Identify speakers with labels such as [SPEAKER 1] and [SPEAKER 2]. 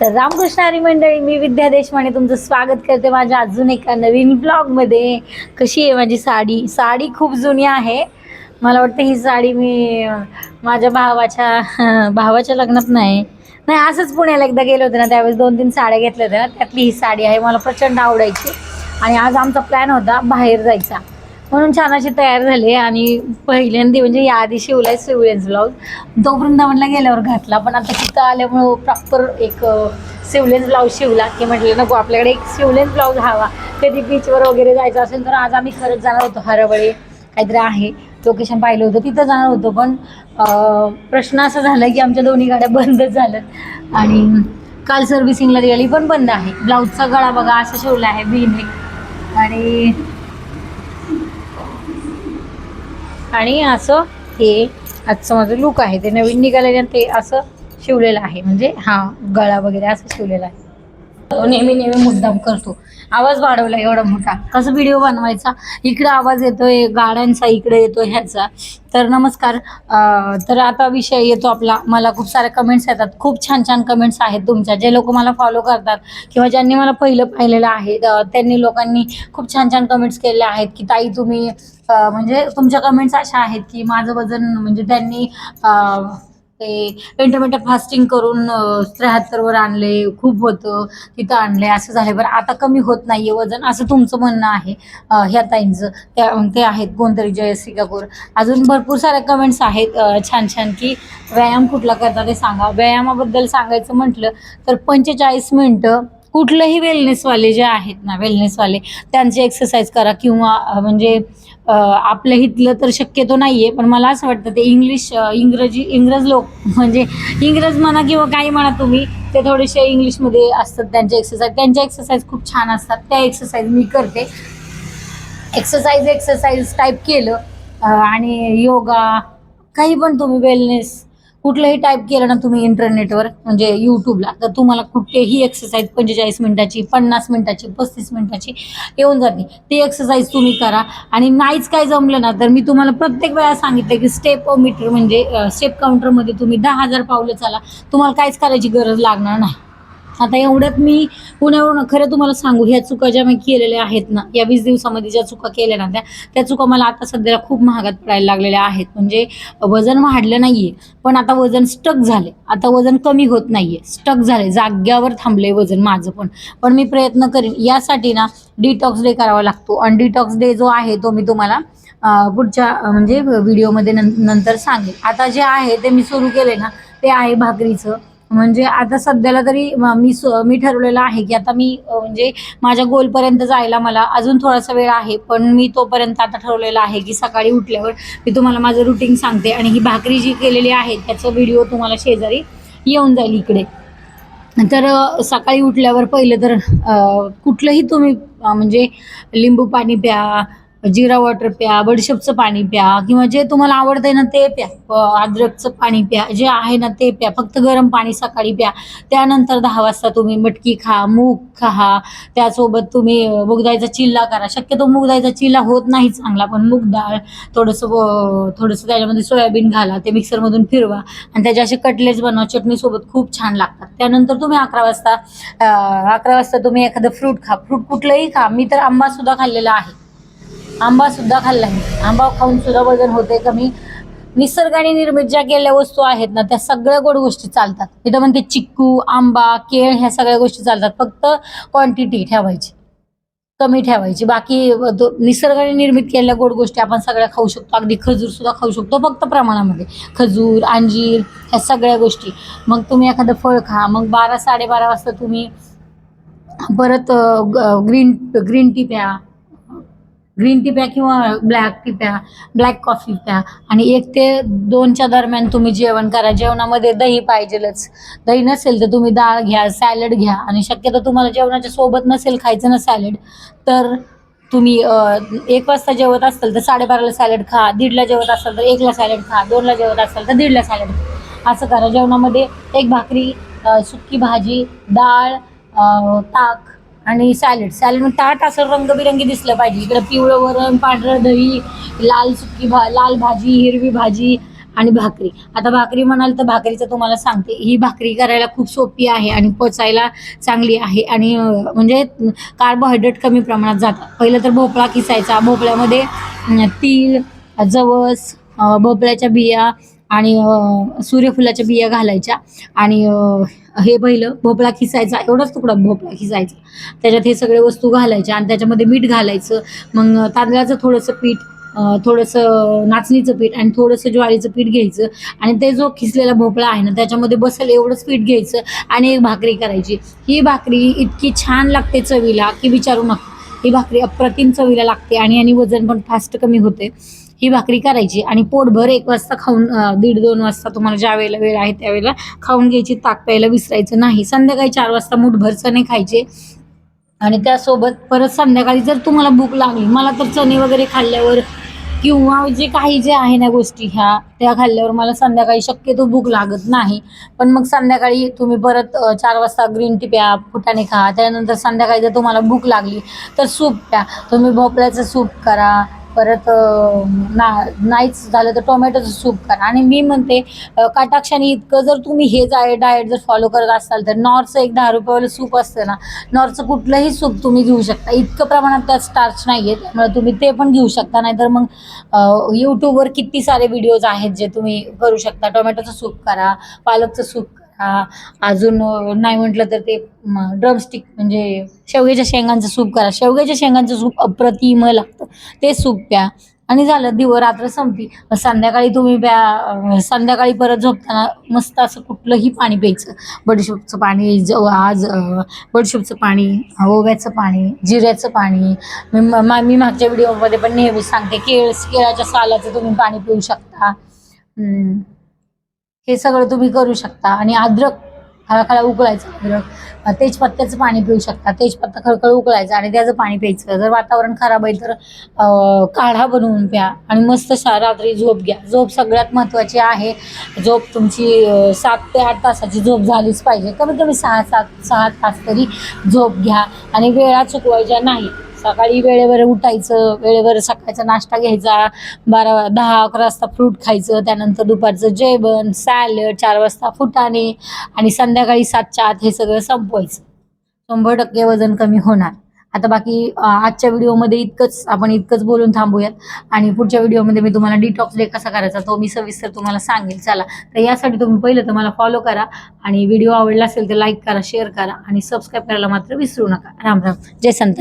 [SPEAKER 1] तर रामकृष्ण हरी मंडळी, मी विद्या देशमाने तुमचं स्वागत करते माझ्या अजून एका नवीन ब्लॉगमध्ये. कशी आहे माझी साडी? साडी खूप जुनी आहे. मला वाटतं ही साडी मी माझ्या भावाच्या लग्नात नाही असंच पुण्याला एकदा गेले होते ना, त्यावेळेस 2-3 साड्या घेतल्या होत्या ना, त्यातली ही साडी आहे. मला प्रचंड आवडायची आणि आज आमचा प्लॅन होता बाहेर जायचा, म्हणून छान अशी तयार झाली. आणि पहिल्यांदा म्हणजे याआधी शिवलाय सिवलेन्स ब्लाऊज, तो वृंदावनला गेल्यावर घातला, पण आता तिथं आल्यामुळं प्रॉपर एक सिवलेन्स ब्लाऊज शिवला की म्हटलं नको, आपल्याकडे एक सिवलेन्स ब्लाऊज हवा. कधी बीचवर वगैरे जायचं असेल तर आज आम्ही खरंच जाणार होतो. हरवळे काहीतरी आहे लोकेशन पाहिलं होतं, तिथं जाणार होतो, पण प्रश्न असा झाला की आमच्या दोन्ही गाड्या बंदच झाल्यात आणि काल सर्व्हिसिंगला गेली पण बंद आहे. ब्लाऊजचा गळा बघा असं शिवला आहे बीनेक, आणि असं हे आजचं माझं लुक आहे, ते नवीन निघालेले ते असं शिवलेलं आहे. म्हणजे हा गळा वगैरे असं शिवलेला आहे. नेहमी मुद्दाम करतो, आवाज वाढवला एवढा मोठा, कसं व्हिडिओ बनवायचा. इकडे आवाज येतोय गाड्यांचा, इकडे येतोय ह्याचा. तर नमस्कार. तर आता विषय येतो आपला. मला खूप सारे कमेंट्स येतात, खूप छान कमेंट्स आहेत तुमच्या. जे लोक मला फॉलो करतात किंवा ज्यांनी मला पहिलं पाहिलेलं आहे त्यांनी लोकांनी खूप छान कमेंट्स केलेल्या आहेत की ताई तुम्ही म्हणजे तुमच्या कमेंट्स अशा आहेत की माझं वजन म्हणजे त्यांनी ते इंटरमिडिएट फास्टिंग करून 73 वर आणले, खूप होतं तिथं आणले, असं झालं. बरं आता कमी होत नाहीये वजन असं तुमचं म्हणणं आहे. ह्या ताईंचं ते आहेत कोणतरी जयश्री कपूर. अजून भरपूर साऱ्या कमेंट्स आहेत छान की व्यायाम कुठला करता ते सांगा. व्यायामाबद्दल सांगायचं म्हटलं तर 45 मिनिटं कुठलंही वेलनेसवाले जे आहेत ना, वेलनेसवाले त्यांचे एक्सरसाइज करा किंवा म्हणजे आपल्या इथलं तर शक्यतो नाहीये, पण मला असं वाटतं ते इंग्रज लोक म्हणजे इंग्रज म्हणा किंवा काही म्हणा तुम्ही, ते थोडेसे इंग्लिशमध्ये असतात त्यांचे एक्सरसाइज खूप छान असतात. त्या एक्सरसाइज मी करते. एक्सरसाइज टाईप केलं आणि योगा काही पण तुम्ही वेलनेस कुठलंही टाईप केलं ना तुम्ही इंटरनेटवर म्हणजे यूट्यूबला, तर तुम्हाला कुठेही एक्सरसाइज 45 मिनिटाची, 50 मिनिटाची, 35 मिनिटाची येऊन जाते. ती एक्सरसाइज तुम्ही करा. आणि नाहीच काय जमलं ना तर मी तुम्हाला प्रत्येक वेळा सांगितलं की स्टेपोमीटर म्हणजे स्टेप काउंटरमध्ये तुम्ही 10,000 पावलं चाला, तुम्हाला काहीच करायची गरज लागणार नाही. आता एवढ्यात मी पुण्यावरून खरं तुम्हाला सांगू, ह्या चुका ज्या मी केलेल्या आहेत ना, या 20 दिवसामध्ये ज्या चुका केल्या ना त्या चुका मला आता सध्याला खूप महागात पडायला लागलेल्या आहेत. म्हणजे वजन वाढलं नाहीये, पण आता वजन स्टक झाले, आता वजन कमी होत नाहीये, स्टक झाले, जाग्यावर थांबले वजन माझं. पण मी प्रयत्न करीन. यासाठी ना डिटॉक्स डे करावा लागतो, आणि डिटॉक्स डे जो आहे तो मी तुम्हाला पुढच्या म्हणजे व्हिडिओमध्ये नंतर सांगेन. आता जे आहे ते मी सुरू केले ना ते आहे भाकरीचं. म्हणजे आता सध्याला तरी मी ठरवलेलं आहे की आता मी म्हणजे माझ्या गोलपर्यंत जायला मला अजून थोडासा वेळ आहे, पण मी तोपर्यंत आता ठरवलेलं आहे की सकाळी उठल्यावर मी तुम्हाला माझं रुटीन सांगते. आणि ही भाकरी जी केलेली आहे त्याचा व्हिडिओ तुम्हाला शेजारी येऊन जाईल इकडे. तर सकाळी उठल्यावर पहिलं तर कुठलंही तुम्ही म्हणजे लिंबू पाणी प्या, जिरा वॉटर प्या, बडीशेपचं पाणी प्या, किंवा जे तुम्हाला आवडतंय ना ते प्या, अद्रकचं पाणी प्या, जे आहे ना ते प्या, फक्त गरम पाणी सकाळी प्या. त्यानंतर 10 वाजता तुम्ही मटकी खा, मूग खा, त्यासोबत तुम्ही मुगडाळीचा चिल्ला करा. शक्यतो मुगडाळीचा चिल्ला होत नाही चांगला, पण मूग डाळ थोडंसं त्याच्यामध्ये सोयाबीन घाला, ते मिक्सरमधून फिरवा आणि त्याचे असे कटलेट्स बनवा, चटणीसोबत खूप छान लागतात. त्यानंतर तुम्ही 11 वाजता तुम्ही एखादं फ्रूट खा, फ्रूट कुठलंही खा. मी तर आंबा सुद्धा खाल्लेला आहे, आंबा सुद्धा खाल्ला आहे. आंबा खाऊन सुद्धा वजन होते कमी. निसर्गाने निर्मित ज्या केलेल्या वस्तू आहेत ना त्या सगळ्या गोड गोष्टी चालतात. इथं म्हणते चिक्कू, आंबा, केळ ह्या सगळ्या गोष्टी चालतात, फक्त क्वांटिटी ठेवायची, कमी ठेवायची. बाकी निसर्गाने निर्मित केलेल्या गोड गोष्टी आपण सगळ्या खाऊ शकतो. अगदी खजूर सुद्धा खाऊ शकतो, फक्त प्रमाणामध्ये. खजूर, अंजीर ह्या सगळ्या गोष्टी. मग तुम्ही एखादं फळ खा. मग 12-12:30 वाजता तुम्ही परत ग्रीन टी प्या किंवा ब्लॅक टी प्या, ब्लॅक कॉफी प्या. आणि 1 ते 2च्या दरम्यान तुम्ही जेवण करा. जेवणामध्ये दही पाहिजेलच. दही नसेल तर तुम्ही डाळ घ्या, सॅलड घ्या. आणि शक्यतो तुम्हाला जेवणाच्या सोबत नसेल खायचं ना सॅलड, तर तुम्ही 1 वाजता जेवत असाल तर 12:30ला सॅलड खा, 1:30ला जेवत असाल तर 1ला सॅलड खा, 2ला जेवत असाल तर 1:30ला सॅलड खा. असं करा. जेवणामध्ये 1 भाकरी, सुकी भाजी, डाळ, ताक आणि सॅलड मग ताट असं रंगबिरंगी दिसलं पाहिजे. इकडे पिवळं वरण, पांढरं दही, लाल भाजी, हिरवी भाजी आणि भाकरी. आता भाकरी म्हणाल तर भाकरीचं तुम्हाला सांगते, ही भाकरी करायला खूप सोपी आहे आणि पचायला चांगली आहे आणि म्हणजे कार्बोहायड्रेट कमी प्रमाणात जातात. पहिलं तर भोपळा किसायचा, भोपळ्यामध्ये तीळ, जवस, भोपळ्याच्या बिया आणि सूर्यफुलाच्या बिया घालायच्या आणि हे पहिलं भोपळा खिसायचा, एवढाच तुकडा भोपळा खिसायचा, त्याच्यात हे सगळे वस्तू घालायच्या आणि त्याच्यामध्ये मीठ घालायचं. मग तांदळाचं थोडंसं पीठ, थोडंसं नाचणीचं पीठ आणि थोडंसं ज्वारीचं पीठ घ्यायचं आणि ते जो खिसलेला भोपळा आहे ना त्याच्यामध्ये बसेल एवढंच पीठ घ्यायचं आणि एक भाकरी करायची. ही भाकरी इतकी छान लागते चवीला की विचारू नका. ही भाकरी अप्रतिम चवीला लागते आणि वजन पण फास्ट कमी होते. ही भाकरी करायची आणि पोटभर 1 वाजता खाऊन 1:30-2 वाजता तुम्हाला ज्या वेळेला वेळ आहे त्यावेळेला खाऊन घ्यायची. ताक प्यायला विसरायचं नाही. संध्याकाळी 4 वाजता मूठभर चणे खायचे आणि त्यासोबत परत संध्याकाळी जर तुम्हाला भूक लागली, मला तर चणे वगैरे खाल्ल्यावर किंवा जे काही जे आहे ना गोष्टी ह्या त्या खाल्ल्यावर मला संध्याकाळी शक्यतो भूक लागत नाही. पण मग संध्याकाळी तुम्ही परत 4 वाजता ग्रीन टी प्या, फुटाणे खा. त्यानंतर संध्याकाळी जर तुम्हाला भूक लागली तर सूप प्या. तुम्ही भोपळ्याचं सूप करा, परत नाहीच झालं तर टोमॅटोचं सूप करा. आणि मी म्हणते कटाक्षाने इतकं जर तुम्ही हे डाएट जर फॉलो करत असाल तर नॉरचं एक 10 रुपयावालं सूप असतं ना, नॉरचं कुठलंही सूप तुम्ही घेऊ शकता. इतकं प्रमाणात त्यात स्टार्च नाही आहे, त्यामुळे तुम्ही ते पण घेऊ शकता. नाहीतर मग यूट्यूबवर किती सारे व्हिडिओज आहेत जे तुम्ही करू शकता. टोमॅटोचं सूप करा, पालकचं सूप करा, अजून नाही म्हटलं तर ते ड्रमस्टिक म्हणजे शेवग्याच्या शेंगांचं सूप करा. शेवग्याच्या शेंगांचं सूप अप्रतिम लागतं, ते सूप प्या आणि झालं, रात्र संपली. संध्याकाळी तुम्ही प्या. संध्याकाळी परत झोपताना मस्त असं कुठलंही पाणी प्यायचं. बडीशोपचं पाणी, बडीशोपचं पाणी, ओव्याचं पाणी, जिऱ्याचं पाणी. मी मागच्या व्हिडिओमध्ये पण नेहमी सांगते केळाच्या सालाचं तुम्ही पाणी पिऊ शकता. हे सगळं तुम्ही करू शकता. आणि अद्रक खळखळा उकळायचं, अद्रक, तेजपत्त्याचं पाणी पिऊ शकता. तेजपत्ता खळखळ उकळायचं आणि त्याचं पाणी प्यायचं. जर वातावरण खराब आहे तर काढा बनवून प्या आणि मस्त रात्री झोप घ्या. झोप सगळ्यात महत्त्वाची आहे. झोप तुमची 7 ते 8 तासाची झोप झालीच पाहिजे. कमीत कमी 6 तास तरी झोप घ्या आणि वेळा चुकवायच्या नाही. सकाळी वेळेवर उठायचं, वेळेवर सकाळचा नाश्ता घ्यायचा, 10-11 वाजता फ्रूट खायचं, त्यानंतर दुपारचं जेवण, सॅलड, 4 वाजता फुटाणे आणि संध्याकाळी 7च्या आत हे सगळं संपवायचं. 100% वजन कमी होणार. आता बाकी आजच्या व्हिडिओमध्ये आपण इतकंच बोलून थांबूयात आणि पुढच्या व्हिडिओमध्ये मी तुम्हाला डिटॉक्स डे कसा करायचा तो मी सविस्तर तुम्हाला सांगेल. चला, तर यासाठी तुम्ही पहिलं तर मला फॉलो करा आणि व्हिडिओ आवडला असेल तर लाईक करा, शेअर करा आणि सबस्क्राईब करायला मात्र विसरू नका. राम राम. जय संत.